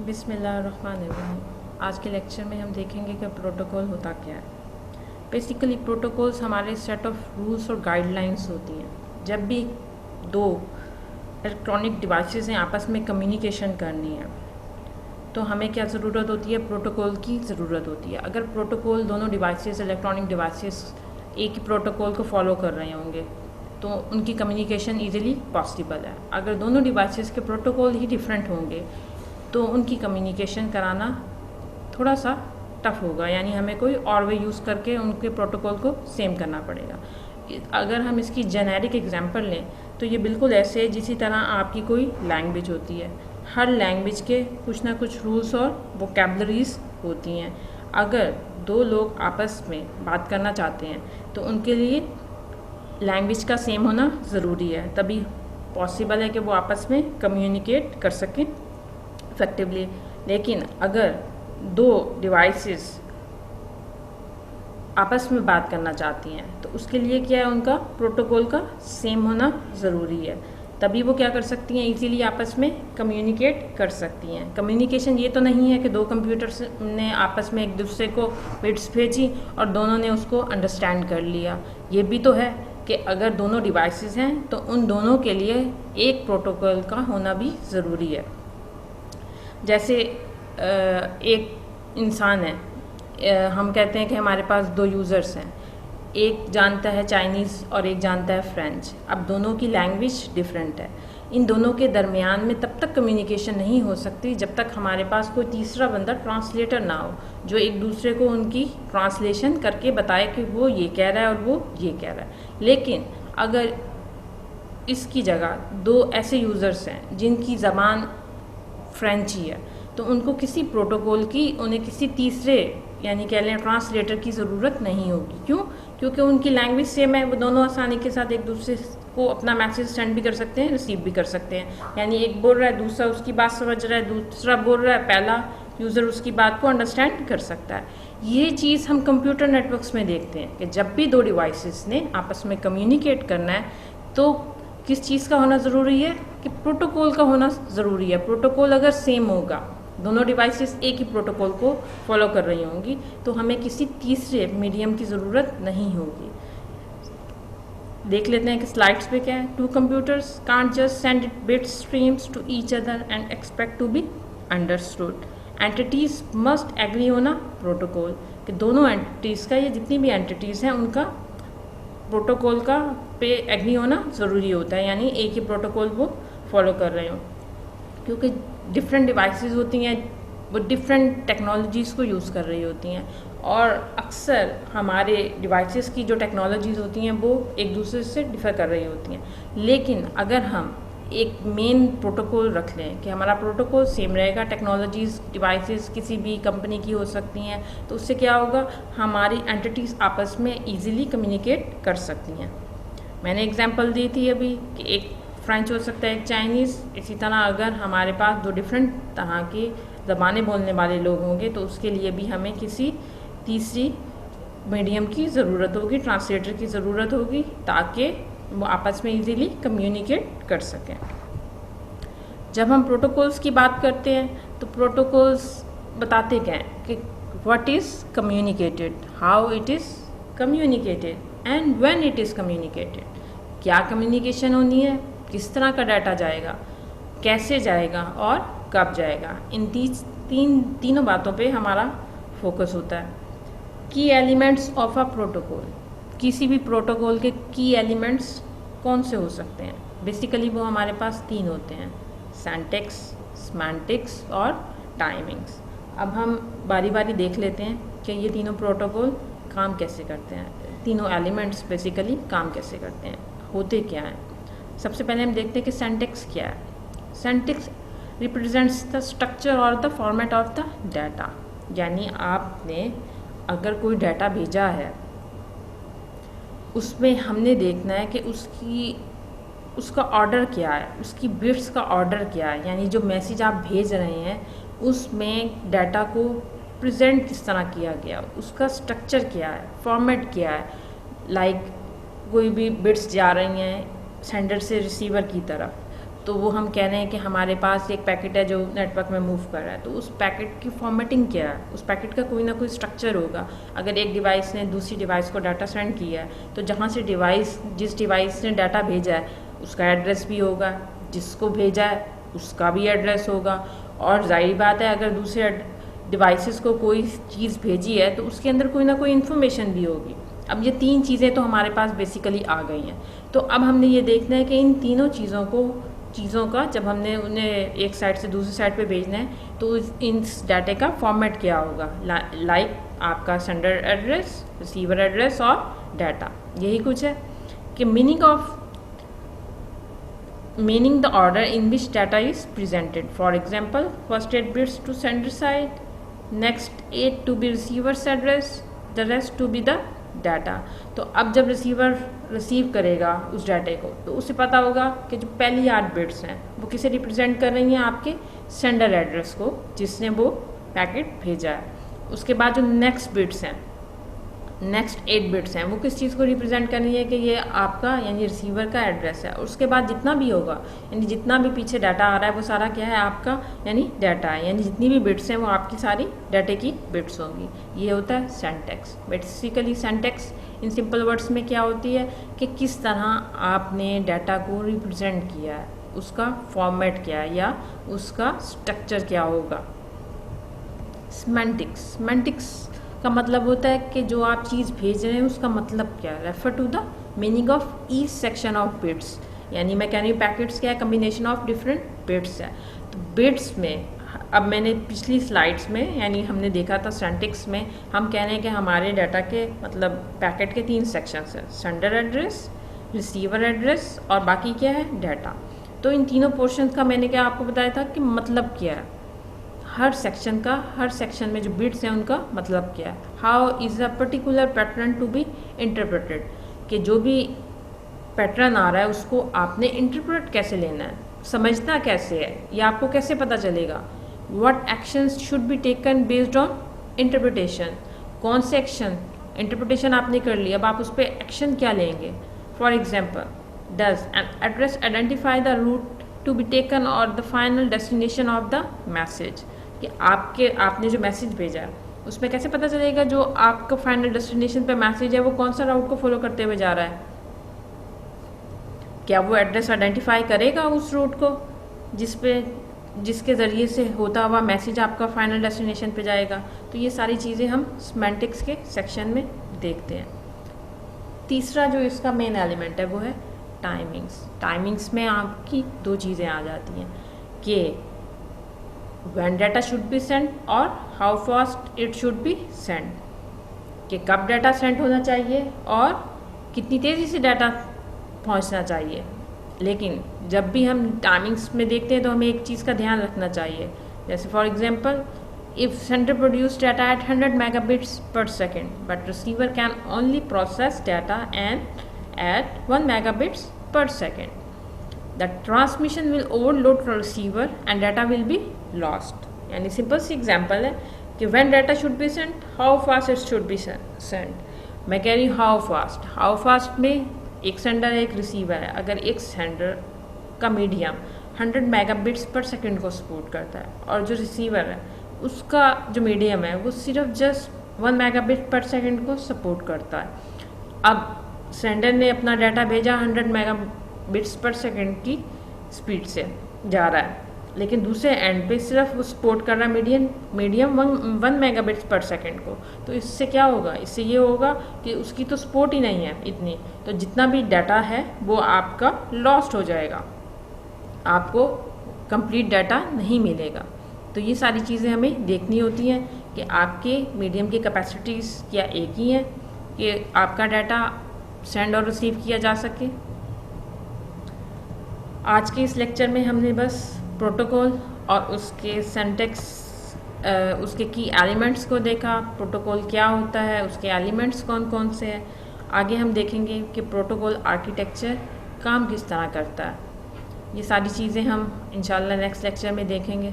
बिस्मिल्लाहिर्रहमानिर्रहीम। आज के लेक्चर में हम देखेंगे कि प्रोटोकॉल होता क्या है। बेसिकली प्रोटोकॉल्स हमारे सेट ऑफ रूल्स और गाइडलाइंस होती हैं। जब भी दो इलेक्ट्रॉनिक डिवाइसेस हैं आपस में कम्युनिकेशन करनी है तो हमें क्या ज़रूरत होती है, प्रोटोकॉल की ज़रूरत होती है। अगर प्रोटोकॉल दोनों डिवाइसेस इलेक्ट्रॉनिक डिवाइसेस एक ही प्रोटोकॉल को फॉलो कर रहे होंगे तो उनकी कम्युनिकेशन ईजिली पॉसिबल है। अगर दोनों डिवाइसेस के प्रोटोकॉल ही डिफरेंट होंगे तो उनकी कम्युनिकेशन कराना थोड़ा सा टफ होगा, यानी हमें कोई और वे यूज़ करके उनके प्रोटोकॉल को सेम करना पड़ेगा। अगर हम इसकी जेनेरिक एग्जांपल लें तो ये बिल्कुल ऐसे है जिसी तरह आपकी कोई लैंग्वेज होती है। हर लैंग्वेज के कुछ ना कुछ रूल्स और वोकैबुलरीज होती हैं। अगर दो लोग आपस में बात करना चाहते हैं तो उनके लिए लैंग्वेज का सेम होना ज़रूरी है, तभी पॉसिबल है कि वो आपस में कम्युनिकेट कर सकें इफेक्टिवली। लेकिन अगर दो डिवाइसेस आपस में बात करना चाहती हैं तो उसके लिए क्या है, उनका प्रोटोकॉल का सेम होना ज़रूरी है, तभी वो क्या कर सकती हैं, इजीली आपस में कम्युनिकेट कर सकती हैं। कम्युनिकेशन ये तो नहीं है कि दो कंप्यूटर्स ने आपस में एक दूसरे को बिट्स भेजी और दोनों ने उसको अंडरस्टैंड कर लिया। ये भी तो है कि अगर दोनों डिवाइसेस हैं तो उन दोनों के लिए एक प्रोटोकॉल का होना भी ज़रूरी है। जैसे एक इंसान है, हम कहते हैं कि हमारे पास दो यूज़र्स हैं, एक जानता है चाइनीज़ और एक जानता है फ्रेंच। अब दोनों की लैंग्वेज डिफरेंट है। इन दोनों के दरमियान में तब तक कम्युनिकेशन नहीं हो सकती जब तक हमारे पास कोई तीसरा बंदा ट्रांसलेटर ना हो जो एक दूसरे को उनकी ट्रांसलेशन करके बताए कि वो ये कह रहा है और वो ये कह रहा है। लेकिन अगर इसकी जगह दो ऐसे यूज़र्स हैं जिनकी ज़बान फ्रेंच ही है तो उनको किसी प्रोटोकॉल की, उन्हें किसी तीसरे यानी कह लें ट्रांसलेटर की ज़रूरत नहीं होगी। क्यों? क्योंकि उनकी लैंग्वेज सेम है। वो दोनों आसानी के साथ एक दूसरे को अपना मैसेज सेंड भी कर सकते हैं, रिसीव भी कर सकते हैं। यानी एक बोल रहा है, दूसरा उसकी बात समझ रहा है, दूसरा बोल रहा है, पहला यूज़र उसकी बात को अंडरस्टैंड कर सकता है। ये चीज़ हम कंप्यूटर नेटवर्क्स में देखते हैं कि जब भी दो डिवाइसेस ने आपस में कम्युनिकेट करना है तो किस चीज़ का होना ज़रूरी है कि प्रोटोकॉल का होना ज़रूरी है। प्रोटोकॉल अगर सेम होगा, दोनों डिवाइसेस एक ही प्रोटोकॉल को फॉलो कर रही होंगी तो हमें किसी तीसरे मीडियम की ज़रूरत नहीं होगी। देख लेते हैं कि स्लाइड्स पे क्या है। Two computers can't just send bit streams to each other and expect to be understood. Entities must agree होना प्रोटोकॉल, कि दोनों एंटिटीज़ का, ये जितनी भी एंटिटीज़ हैं उनका प्रोटोकॉल का पे एग्री होना ज़रूरी होता है, यानी एक ही प्रोटोकॉल वो फॉलो कर रहे हो। क्योंकि डिफरेंट डिवाइसेस होती हैं, वो डिफरेंट टेक्नोलॉजीज़ को यूज़ कर रही होती हैं और अक्सर हमारे डिवाइसेस की जो टेक्नोलॉजीज़ होती हैं वो एक दूसरे से डिफ़र कर रही होती हैं। लेकिन अगर हम एक मेन प्रोटोकॉल रख लें कि हमारा प्रोटोकॉल सेम रहेगा, टेक्नोलॉजीज़ डिवाइसेस किसी भी कंपनी की हो सकती हैं, तो उससे क्या होगा, हमारी एंटिटीज़ आपस में ईजिली कम्युनिकेट कर सकती हैं। मैंने एग्जांपल दी थी अभी कि एक फ्रेंच हो सकता है, एक चाइनीज़। इसी तरह अगर हमारे पास दो डिफरेंट तरह के ज़बानें बोलने वाले लोग होंगे तो उसके लिए भी हमें किसी तीसरी मीडियम की ज़रूरत होगी, ट्रांसलेटर की ज़रूरत होगी, ताकि वो आपस में इजीली कम्युनिकेट कर सकें। जब हम प्रोटोकॉल्स की बात करते हैं तो प्रोटोकॉल्स बताते क्या हैं कि what is communicated, how it is communicated and when it is communicated. क्या कम्युनिकेशन होनी है, किस तरह का डाटा जाएगा, कैसे जाएगा और कब जाएगा। इन तीनों बातों पे हमारा फोकस होता है। की एलिमेंट्स ऑफ अ प्रोटोकॉल, किसी भी प्रोटोकॉल के की एलिमेंट्स कौन से हो सकते हैं। बेसिकली वो हमारे पास तीन होते हैं, सिंटैक्स, सेमांटिक्स और टाइमिंग्स। अब हम बारी बारी देख लेते हैं कि ये तीनों प्रोटोकॉल काम कैसे करते हैं, तीनों एलिमेंट्स बेसिकली काम कैसे करते हैं, होते क्या हैं। सबसे पहले हम देखते हैं कि सिंटैक्स क्या है। सिंटैक्स रिप्रेजेंट्स द स्ट्रक्चर और the format of the data. यानी आपने अगर कोई डाटा भेजा है उसमें हमने देखना है कि उसका ऑर्डर क्या है, उसकी बिट्स का ऑर्डर क्या है, यानी जो मैसेज आप भेज रहे हैं उसमें डाटा को प्रेजेंट किस तरह किया गया, उसका स्ट्रक्चर क्या है, फॉर्मेट क्या है। लाइक कोई भी बिट्स जा रही हैं सेंडर से रिसीवर की तरफ तो वो हम कह रहे हैं कि हमारे पास एक पैकेट है जो नेटवर्क में मूव कर रहा है, तो उस पैकेट की फॉर्मेटिंग क्या है, उस पैकेट का कोई ना कोई स्ट्रक्चर होगा। अगर एक डिवाइस ने दूसरी डिवाइस को डाटा सेंड किया है तो जहाँ से जिस डिवाइस ने डाटा भेजा है उसका एड्रेस भी होगा, जिसको भेजा है उसका भी एड्रेस होगा, और जाहिर बात है अगर दूसरे डिवाइसेस को कोई चीज़ भेजी है तो उसके अंदर कोई ना कोई इन्फॉर्मेशन भी होगी। अब ये 3 चीज़ें तो हमारे पास बेसिकली आ गई हैं। तो अब हमने ये देखना है कि इन तीनों चीज़ों का जब हमने उन्हें एक साइड से दूसरी साइड पे भेजना है तो इन डाटे का फॉर्मेट क्या होगा, लाइक आपका सेंडर एड्रेस, रिसीवर एड्रेस और डाटा। यही कुछ है कि meaning the order in which data is presented. For example, first 8 bits to sender side, next 8 to be receiver's address, the rest to be the data. तो अब जब receiver receive करेगा उस डाटे को तो उसे पता होगा कि जो पहली 8 बिट्स हैं वो किसे रिप्रेजेंट कर रही हैं, आपके सेंडर एड्रेस को जिसने वो पैकेट भेजा है। उसके बाद जो नेक्स्ट 8 बिट्स हैं वो किस चीज़ को रिप्रेजेंट कर रही है कि ये आपका यानी रिसीवर का एड्रेस है। और उसके बाद जितना भी होगा यानी जितना भी पीछे डाटा आ रहा है वो सारा क्या है, आपका यानी डाटा है, यानी जितनी भी बिट्स हैं वो आपकी सारी डाटे की बिट्स होंगी। ये होता है syntax. Basically syntax in simple words में क्या होती है कि किस तरह आपने डाटा को रिप्रेजेंट किया है, उसका फॉर्मेट क्या है या उसका स्ट्रक्चर क्या होगा। सिमेंटिक्स का मतलब होता है कि जो आप चीज़ भेज रहे हैं उसका मतलब क्या है, refer to the meaning of each section of bits. यानी मैं कह रही हूँ पैकेट्स क्या है, कम्बिनेशन ऑफ डिफरेंट बिट्स है। तो बिट्स में अब मैंने पिछली स्लाइड्स में यानी हमने देखा था सिंटैक्स में हम कह रहे हैं कि हमारे डाटा के मतलब पैकेट के 3 सेक्शंस हैं, सेंडर एड्रेस, रिसीवर एड्रेस और बाकी क्या है, डाटा। तो इन तीनों पोर्शन का मैंने क्या आपको बताया था कि मतलब क्या है, हर सेक्शन में जो बिट्स हैं उनका मतलब क्या है। How is a particular pattern to be interpreted, कि जो भी पैटर्न आ रहा है उसको आपने इंटरप्रेट कैसे लेना है, समझना कैसे है, या आपको कैसे पता चलेगा। What actions should be taken based on interpretation, कौन से एक्शन, इंटरप्रिटेशन आपने कर लिया अब आप उस पर एक्शन क्या लेंगे। For example, does an address identify the route to be taken और the final destination of the message, कि आपने जो मैसेज भेजा है उसमें कैसे पता चलेगा जो आपका फाइनल डेस्टिनेशन पे मैसेज है वो कौन सा राउट को फॉलो करते हुए जा रहा है। क्या वो एड्रेस आइडेंटिफाई करेगा उस रूट को जिसके ज़रिए से होता हुआ मैसेज आपका फाइनल डेस्टिनेशन पे जाएगा। तो ये सारी चीज़ें हम सिमेंटिक्स के सेक्शन में देखते हैं। तीसरा जो इसका मेन एलिमेंट है वो है टाइमिंग्स में आपकी 2 चीज़ें आ जाती हैं कि when data should be sent और how fast it should be sent, कि कब डाटा सेंड होना चाहिए और कितनी तेज़ी से डाटा पहुंचना चाहिए। लेकिन जब भी हम टाइमिंग्स में देखते हैं तो हमें एक चीज़ का ध्यान रखना चाहिए, जैसे for example if sender produce data at 100 megabits per second but receiver can only process data and at 1 megabits per second, the transmission will overload the receiver and data will be lost। यानी simple सी example है कि when data should be sent, how fast it should be sent। मैं कह रही हूँ how fast में एक sender है एक रिसीवर है। अगर एक सेंडर का मीडियम 100 megabits per second को सपोर्ट करता है और जो रिसीवर है उसका जो मीडियम है वो सिर्फ जस्ट 1 megabit per second को सपोर्ट करता है। अब सेंडर ने अपना डाटा भेजा 100 megabits per second की स्पीड से जा रहा है, लेकिन दूसरे एंड पे सिर्फ वो सपोर्ट कर रहा है मीडियम 1 megabits per second को। तो इससे क्या होगा, इससे ये होगा कि उसकी तो सपोर्ट ही नहीं है इतनी, तो जितना भी डाटा है वो आपका लॉस्ट हो जाएगा, आपको कंप्लीट डाटा नहीं मिलेगा। तो ये सारी चीज़ें हमें देखनी होती हैं कि आपके मीडियम की कैपेसिटीज़ क्या एक ही हैं कि आपका डाटा सेंड और रिसीव किया जा सके। आज के इस लेक्चर में हमने बस प्रोटोकॉल और उसके सिंटैक्स उसके की एलिमेंट्स को देखा, प्रोटोकॉल क्या होता है, उसके एलिमेंट्स कौन कौन से हैं। आगे हम देखेंगे कि प्रोटोकॉल आर्किटेक्चर काम किस तरह करता है। ये सारी चीज़ें हम इंशाल्लाह नेक्स्ट लेक्चर में देखेंगे।